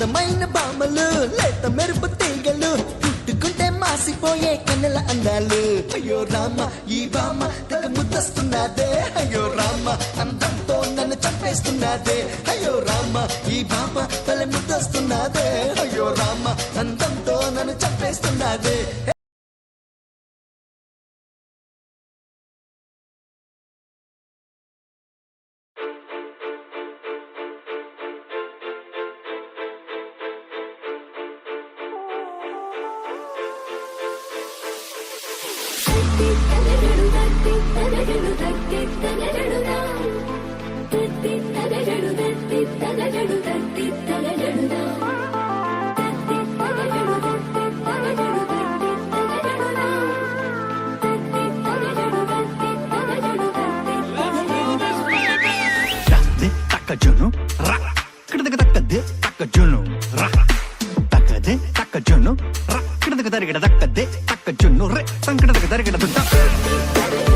అందమైన బామలు లేత మెరుపు తీగలు పుట్టుకుంటే మాసిపోయే కన్నెల అందాలు అయ్యో రామ ఈ బామ తెగ ముద్దస్తున్నదే అయ్యో రామ అందంతో నన్ను చంపేస్తున్నదే అయ్యో రామ ఈ బామ తల ముద్దస్తున్నదే అయ్యో రామ అందంతో నన్ను చంపేస్తున్నదే Junu, ra, kada takade, takajunu, ra, takade, takajunu, ra, kada takade, takajunu, re, sankada takade, tudda.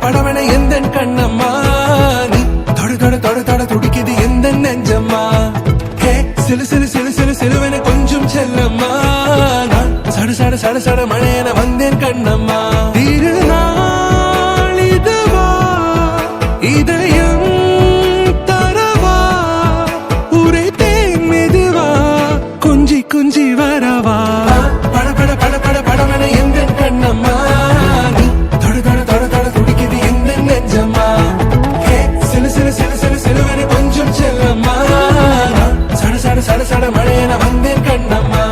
படவன எந்த கண்ணம்மா நீ தொட தொட தொட தொட துடிக்குது எந்த நெஞ்சம்மா ஹே சிலு சிலு சிலு சிலு சிலுவன கொஞ்சம் செல்லம்மா நான் சட சட சட சட மழையன வந்தேன் கண்ணம்மா திருநாள் இதுவா இதயம் தரவா ஊரே தேன் மெதுவா குஞ்சி குஞ்சி வரவா பட பட பட பட படவன எந்த கண்ணம்மா நீ தொட தொட தொட தொட துடிக்குது எந்த நெஞ்சம்மா ஹே சிலு சிலு சிலு சிலு சிலுவன கொஞ்சம் செல்லம்மா நான் சட சட சட சட மழையன வந்தேன் கண்ணம்மா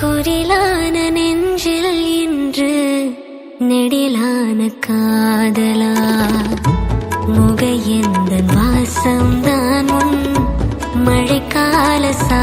குரிலான நெஞ்சில் இன்று நெடிலான காதலா முக எந்த வாசம்தான் உன் மழைக்கால சா